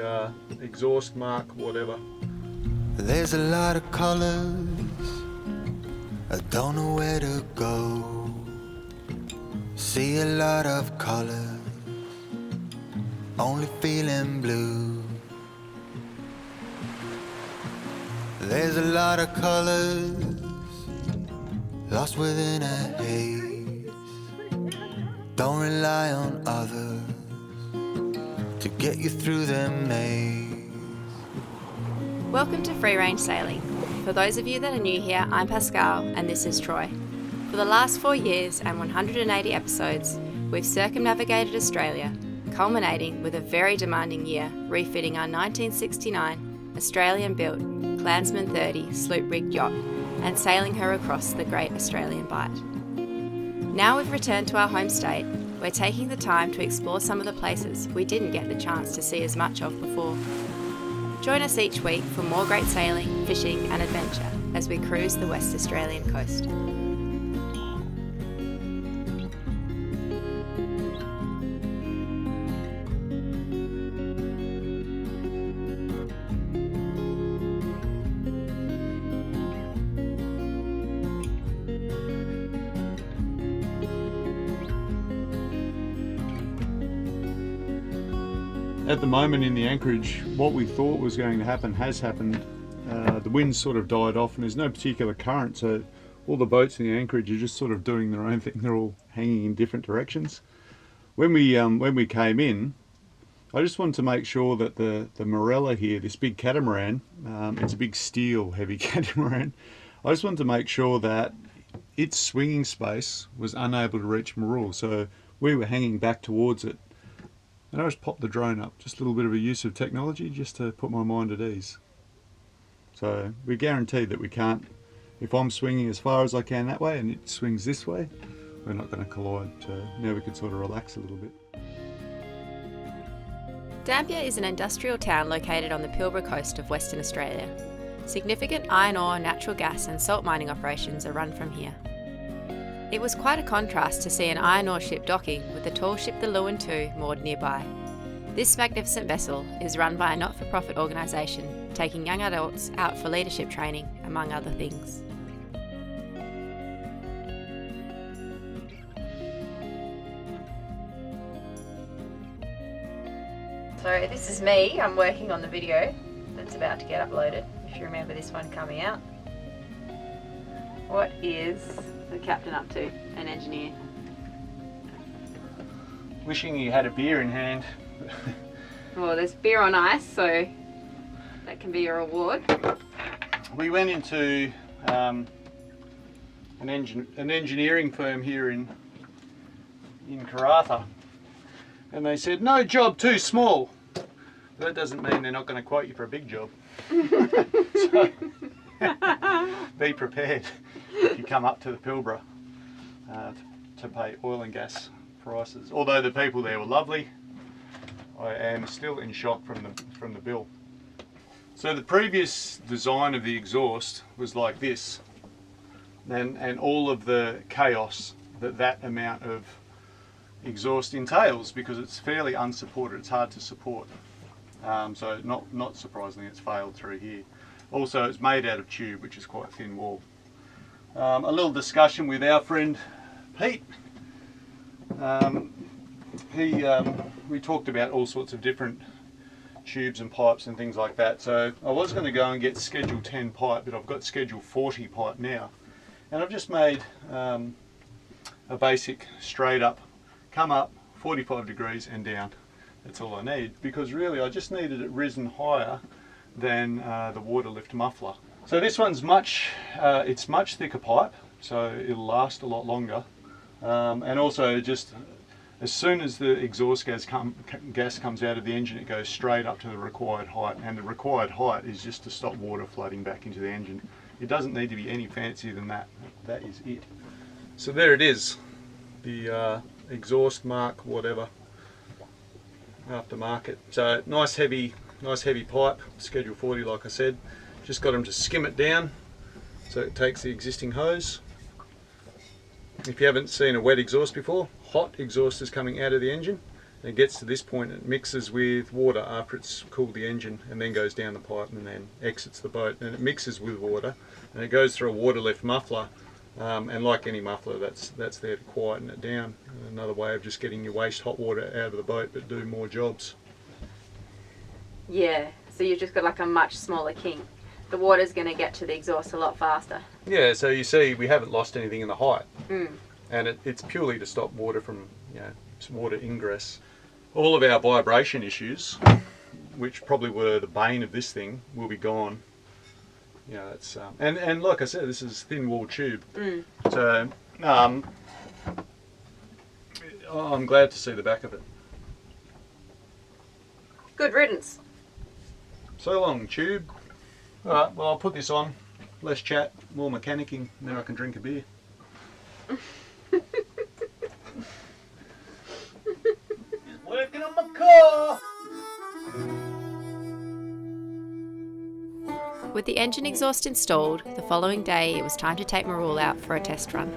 the exhaust mark, whatever. There's a lot of colors, I don't know where to go. See a lot of colors, only feeling blue. There's a lot of colors, lost within a haze. Don't rely on others to get you through the maze. Welcome to Free Range Sailing. For those of you that are new here, I'm Pascal and this is Troy. For the last 4 years and 180 episodes, we've circumnavigated Australia, culminating with a very demanding year refitting our 1969 Australian-built Clansman 30 sloop-rigged yacht and sailing her across the Great Australian Bight. Now we've returned to our home state, we're taking the time to explore some of the places we didn't get the chance to see as much of before. Join us each week for more great sailing, fishing and adventure as we cruise the West Australian coast. At the moment in the anchorage, what we thought was going to happen has happened. The wind's sort of died off and there's no particular current, so all the boats in the anchorage are just sort of doing their own thing. They're all hanging in different directions. When we came in, I just wanted to make sure that the Morella here, this big catamaran, it's a big steel heavy catamaran, I just wanted to make sure that its swinging space was unable to reach Marul, so we were hanging back towards it. And I just popped the drone up, just a little bit of a use of technology just to put my mind at ease. So we guarantee that we can't, if I'm swinging as far as I can that way and it swings this way, we're not going to collide. So now we can sort of relax a little bit. Dampier is an industrial town located on the Pilbara coast of Western Australia. Significant iron ore, natural gas and salt mining operations are run from here. It was quite a contrast to see an iron ore ship docking with the tall ship the Lewin II moored nearby. This magnificent vessel is run by a not-for-profit organisation taking young adults out for leadership training, among other things. So this is me, I'm working on the video that's about to get uploaded, if you remember this one coming out. What is the captain up to, an engineer? Wishing you had a beer in hand. Well, there's beer on ice, so that can be your reward. We went into an engineering firm here in Karratha, and they said no job too small. But that doesn't mean they're not going to quote you for a big job. So be prepared if you come up to the Pilbara to pay oil and gas prices. Although the people there were lovely, I am still in shock from the bill. So the previous design of the exhaust was like this, and all of the chaos that amount of exhaust entails, because it's fairly unsupported, it's hard to support. So not surprisingly it's failed through here. Also it's made out of tube, which is quite thin wall. A little discussion with our friend Pete. We talked about all sorts of different tubes and pipes and things like that. So I was going to go and get Schedule 10 pipe, but I've got Schedule 40 pipe now. And I've just made a basic straight up, come up 45 degrees and down. That's all I need, because really I just needed it risen higher than the water lift muffler. So this one's it's much thicker pipe, so it'll last a lot longer. And also just as soon as the exhaust gas comes out of the engine, it goes straight up to the required height, and the required height is just to stop water flooding back into the engine. It doesn't need to be any fancier than that. That is it. So there it is, the exhaust mark, whatever, aftermarket. So nice heavy pipe, Schedule 40 like I said. Just got them to skim it down so it takes the existing hose. If you haven't seen a wet exhaust before, hot exhaust is coming out of the engine It gets to this point, it mixes with water after it's cooled the engine, and then goes down the pipe and then exits the boat, and it mixes with water, and it goes through a water lift muffler, and like any muffler, that's there to quieten it down. Another way of just getting your waste hot water out of the boat but do more jobs. Yeah, so you've just got like a much smaller kink. The water's going to get to the exhaust a lot faster. Yeah, so you see we haven't lost anything in the height, Mm. and it's purely to stop water from, water ingress. All of our vibration issues, which probably were the bane of this thing, will be gone. That's and like I said, this is thin wall tube. Mm. So I'm glad to see the back of it. Good riddance. So long, tube. All right, well, I'll put this on. Less chat, more mechanicking, and then I can drink a beer. Working on my car. With the engine exhaust installed, the following day it was time to take Marul out for a test run.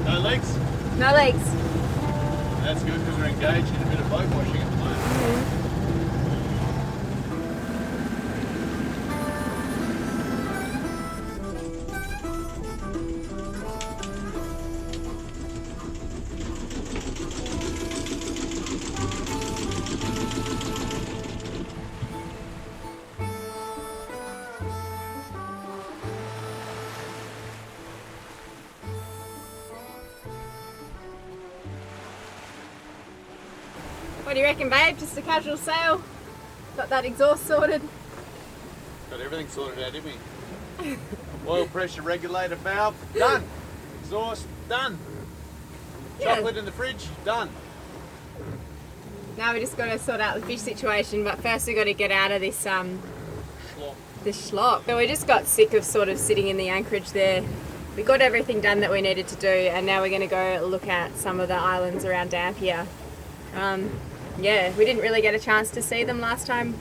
No legs? No legs. That's good because we're engaged in a bit of boat washing at the moment. What do you reckon, babe? Just a casual sail? Got that exhaust sorted? Got everything sorted out, didn't we? Oil pressure regulator valve, done. Exhaust, done. Yeah. Chocolate in the fridge, done. Now we just got to sort out the fish situation, but first we got to get out of this this schlock. So we just got sick of sort of sitting in the anchorage there. We got everything done that we needed to do, and now we're going to go look at some of the islands around Dampier. Yeah, we didn't really get a chance to see them last time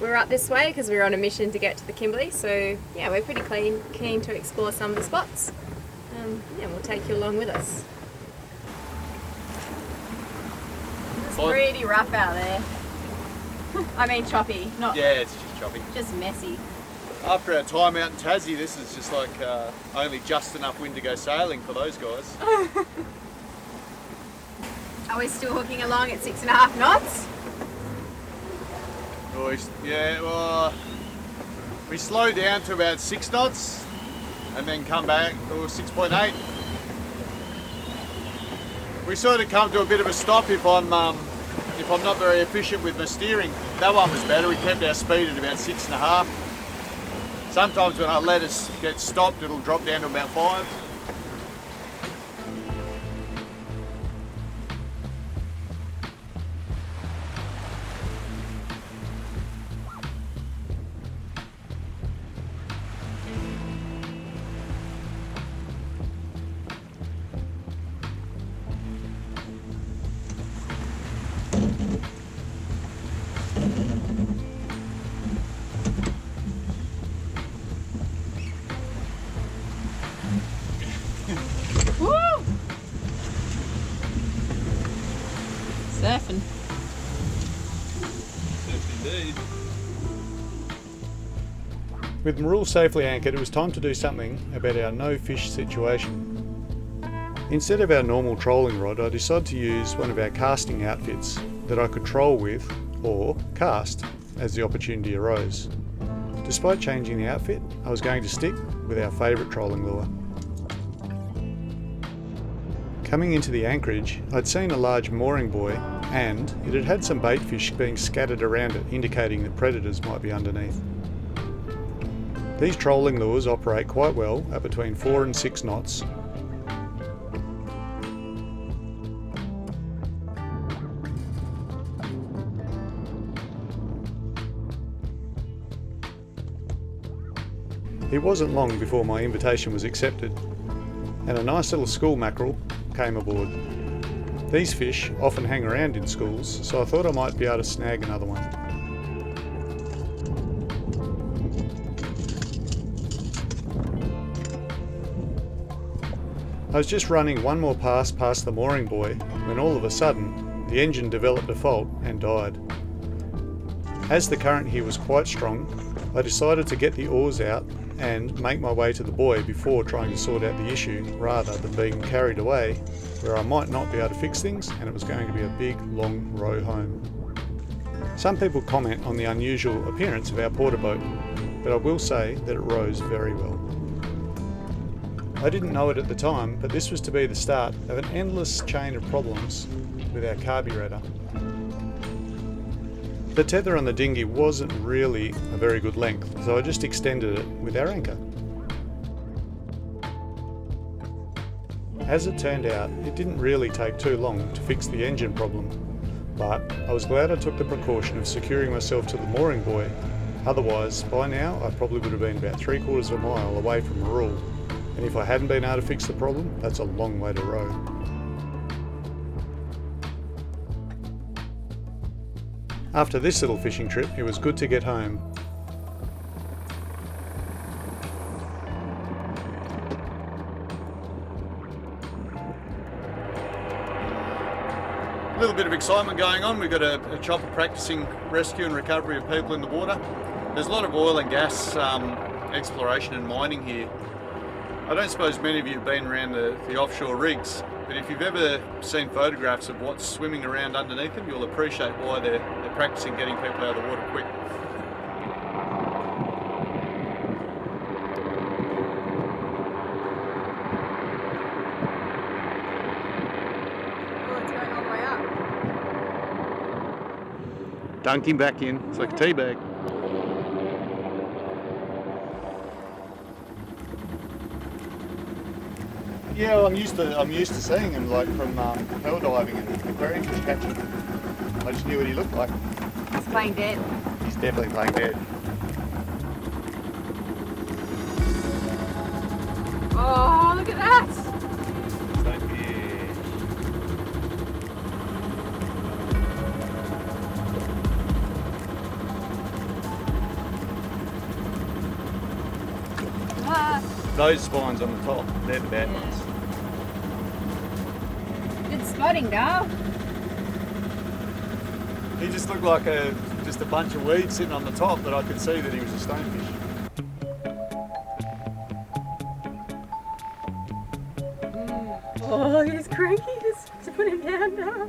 we were up this way because we were on a mission to get to the Kimberley. So yeah, we're pretty keen to explore some of the spots. Yeah, we'll take you along with us. It's pretty rough out there. I mean choppy, not Yeah, it's just choppy. just messy. After our time out in Tassie, this is just like only just enough wind to go sailing for those guys. Are we still hooking along at 6.5 knots? We slow down to about 6 knots and then come back to 6.8. We sort of come to a bit of a stop if I'm not very efficient with my steering. That one was better. We kept our speed at about 6.5. Sometimes when I let us get stopped, it'll drop down to about 5. Woo! Surfing. Indeed. With Marul safely anchored, it was time to do something about our no fish situation. Instead of our normal trolling rod, I decided to use one of our casting outfits that I could troll with, or cast, as the opportunity arose. Despite changing the outfit, I was going to stick with our favourite trolling lure. Coming into the anchorage, I'd seen a large mooring buoy and it had had some bait fish being scattered around it, indicating that predators might be underneath. These trolling lures operate quite well at between 4 and 6 knots. It wasn't long before my invitation was accepted, and a nice little school mackerel came aboard. These fish often hang around in schools, so I thought I might be able to snag another one. I was just running one more pass past the mooring buoy when all of a sudden the engine developed a fault and died. As the current here was quite strong, I decided to get the oars out and make my way to the buoy before trying to sort out the issue rather than being carried away where I might not be able to fix things and it was going to be a big long row home. Some people comment on the unusual appearance of our porter boat, but I will say that it rows very well. I didn't know it at the time, but this was to be the start of an endless chain of problems with our carburetor. The tether on the dinghy wasn't really a very good length, so I just extended it with our anchor. As it turned out, it didn't really take too long to fix the engine problem, but I was glad I took the precaution of securing myself to the mooring buoy. Otherwise, by now, I probably would have been about 3/4 of a mile away from Marul, and if I hadn't been able to fix the problem, that's a long way to row. After this little fishing trip, it was good to get home. A little bit of excitement going on. We've got a chopper practicing rescue and recovery of people in the water. There's a lot of oil and gas exploration and mining here. I don't suppose many of you have been around the offshore rigs, but if you've ever seen photographs of what's swimming around underneath them, you'll appreciate why they're practicing getting people out of the water quick. Oh, it's going all the way up. Dunk him back in. It's like a tea bag. Yeah, well, I'm used to seeing him like from pearl diving and aquarium fish catching. I just knew what he looked like. He's playing dead. He's definitely playing dead. Oh, look at that! Those spines on the top, they're the bad ones. Good spotting, Dale. He just looked like just a bunch of weeds sitting on the top, but I could see that he was a stonefish. Oh, he's cranky. Just put him down now.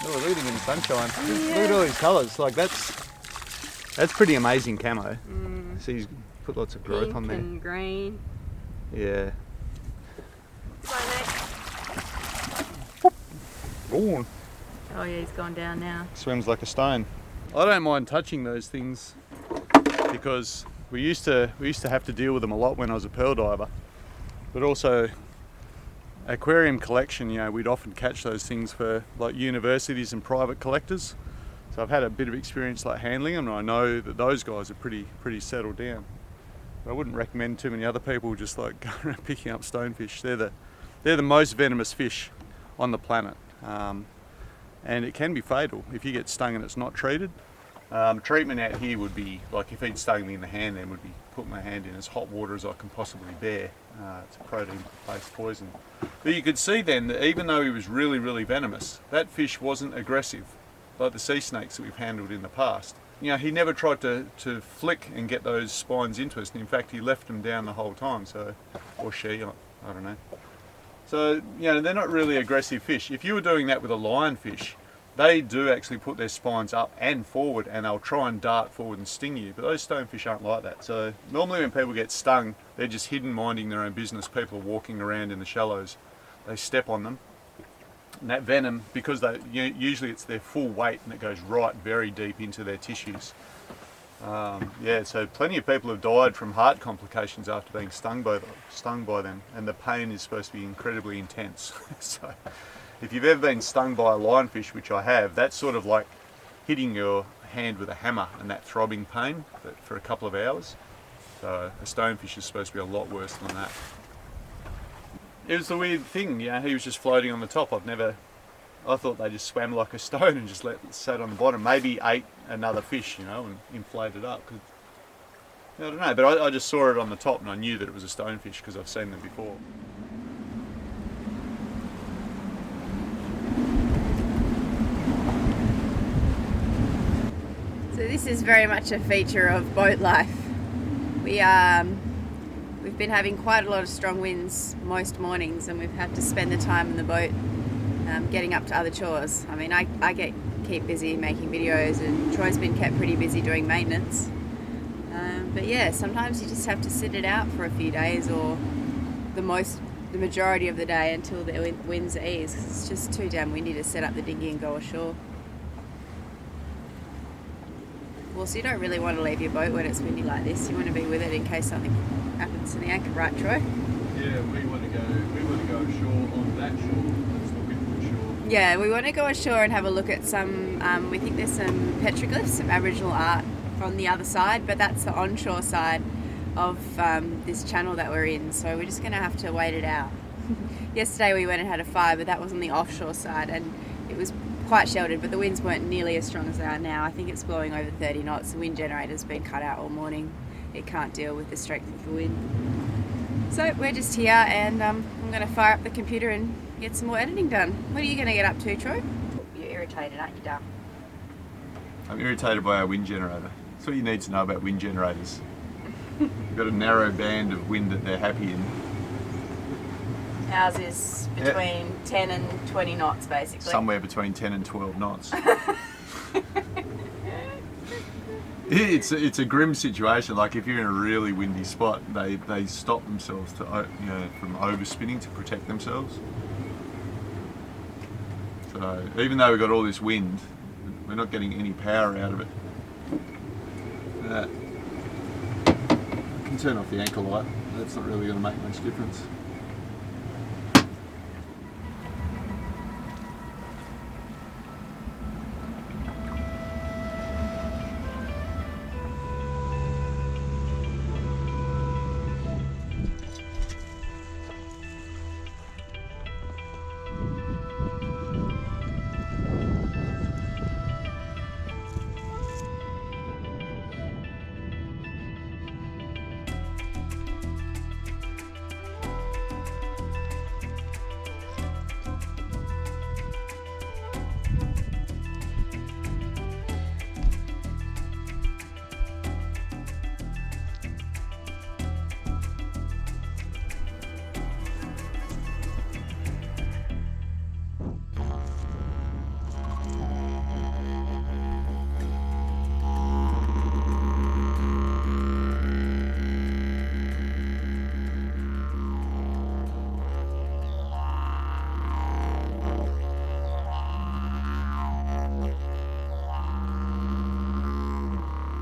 Oh, look at him in the sunshine. Yeah. Look at all these colours. Like that's pretty amazing camo. See, he's put lots of growth Pink on there. and green. Yeah. Bye, Gone. mate. Oh yeah, he's gone down now. Swims like a stone. I don't mind touching those things because we used to have to deal with them a lot when I was a pearl diver. But also aquarium collection, you know, we'd often catch those things for like universities and private collectors. So I've had a bit of experience like handling them, and I know that those guys are pretty settled down. But I wouldn't recommend too many other people just like going around picking up stonefish. They're the most venomous fish on the planet, and it can be fatal if you get stung and it's not treated. Treatment out here would be like if he'd stung me in the hand, then would be put my hand in as hot water as I can possibly bear. It's a protein-based poison. But you could see then that even though he was really venomous, that fish wasn't aggressive like the sea snakes that we've handled in the past. You know, he never tried to flick and get those spines into us, and in fact he left them down the whole time, so, or she, I don't know. So, you know, they're not really aggressive fish. If you were doing that with a lionfish, they do actually put their spines up and forward, and they'll try and dart forward and sting you, but those stonefish aren't like that. So normally when people get stung, they're just hidden minding their own business. People are walking around in the shallows, they step on them, and that venom, because usually it's their full weight and it goes right very deep into their tissues. Yeah, so plenty of people have died from heart complications after being stung by them, and the pain is supposed to be incredibly intense. So if you've ever been stung by a lionfish, which I have, that's sort of like hitting your hand with a hammer and that throbbing pain for a couple of hours. So a stonefish is supposed to be a lot worse than that. It was the weird thing, you know, he was just floating on the top. I thought they just swam like a stone and just sat on the bottom. Maybe ate another fish, you know, and inflated up. I don't know, but I just saw it on the top and I knew that it was a stonefish because I've seen them before. So this is very much a feature of boat life. We've been having quite a lot of strong winds most mornings, and we've had to spend the time in the boat getting up to other chores. I mean, I keep busy making videos, and Troy's been kept pretty busy doing maintenance. But yeah, sometimes you just have to sit it out for a few days, or the majority of the day until the winds ease. It's just too damn windy to set up the dinghy and go ashore. Well, so you don't really want to leave your boat when it's windy like this. You want to be with it in case something happens to the anchor, right, Troy? Yeah, we want to go ashore on that shore. Let's look at the shore. Yeah, we want to go ashore and have a look at some. We think there's some petroglyphs, some Aboriginal art on the other side, but that's the onshore side of this channel that we're in. So we're just going to have to wait it out. Yesterday we went and had a fire, but that was on the offshore side, and it was quite sheltered, but the winds weren't nearly as strong as they are now. I think it's blowing over 30 knots. The wind generator's been cut out all morning. It can't deal with the strength of the wind. So we're just here, and I'm going to fire up the computer and get some more editing done. What are you going to get up to, Troy? You're irritated, aren't you, Dal? I'm irritated by our wind generator. That's what you need to know about wind generators. You've got a narrow band of wind that they're happy in. Ours is between 10 and 20 knots, basically. Somewhere between 10 and 12 knots. It's a grim situation. Like if you're in a really windy spot, they stop themselves to from overspinning to protect themselves. So even though we've got all this wind, we're not getting any power out of it. I can turn off the anchor light. That's not really going to make much difference.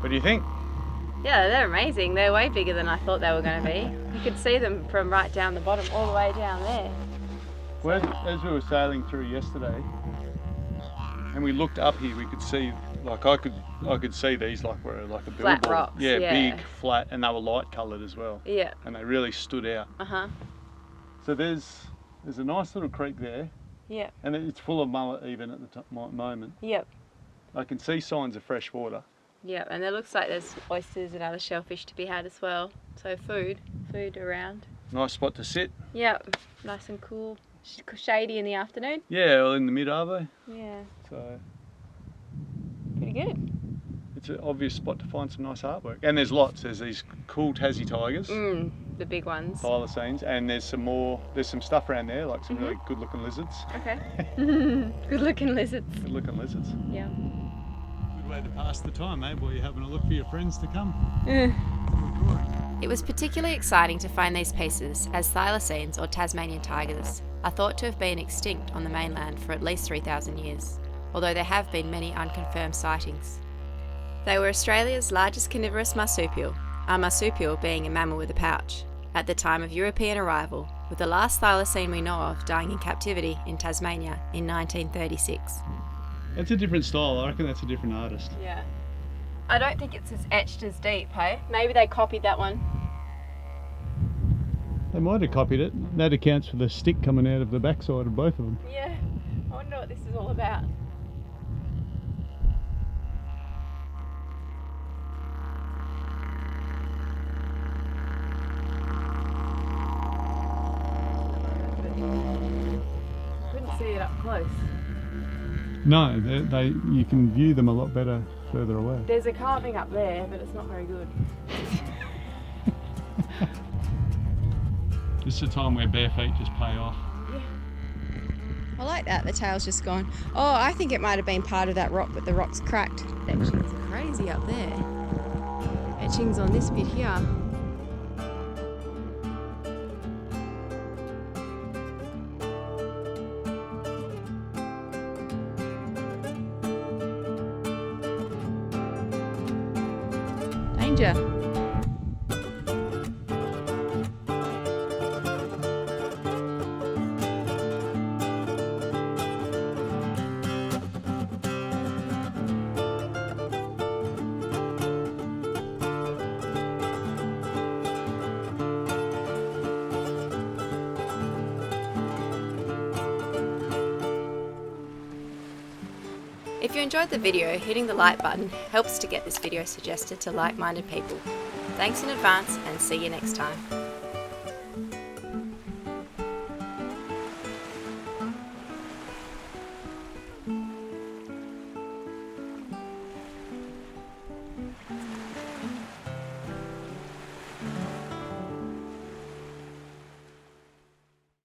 What do you think? Yeah, they're amazing. They're way bigger than I thought they were going to be. You could see them from right down the bottom all the way down there. Well, as we were sailing through yesterday, and we looked up here, we could see, like I could see these like were like a billboard. Flat rocks. Yeah, yeah, big, flat, and they were light coloured as well. Yeah. And they really stood out. So there's a nice little creek there. Yeah. And it's full of mullet even at the moment. Yep. I can see signs of fresh water. Yep, and it looks like there's oysters and other shellfish to be had as well. So food around. Nice spot to sit. Yep, nice and cool. Shady in the afternoon. Yeah, well in the mid-arvo. Yeah. So Pretty good. it's an obvious spot to find some nice artwork. And there's lots. There's these cool Tassie tigers. The big ones. Thylacines, and there's some stuff around there, like some really good looking lizards. Okay. Good looking lizards. Good looking lizards. Yeah. Good way to pass the time, eh, while you're having a look for your friends to come. It was particularly exciting to find these pieces, as thylacines, or Tasmanian tigers, are thought to have been extinct on the mainland for at least 3,000 years, although there have been many unconfirmed sightings. They were Australia's largest carnivorous marsupial, a marsupial being a mammal with a pouch, at the time of European arrival, with the last thylacine we know of dying in captivity in Tasmania in 1936. That's a different style. I reckon that's a different artist. Yeah. I don't think it's as etched as deep, hey? Maybe they copied that one. They might have copied it. That accounts for the stick coming out of the backside of both of them. Yeah. I wonder what this is all about. close. No, you can view them a lot better further away. There's a carving up there, but it's not very good. This is a time where bare feet just pay off. Yeah. I like that, the tail's just gone. Oh, I think it might have been part of that rock, but the rock's cracked. Etchings are crazy up there. Etchings on this bit here. Danger. If you enjoyed the video, hitting the like button helps to get this video suggested to like-minded people. Thanks in advance and see you next time.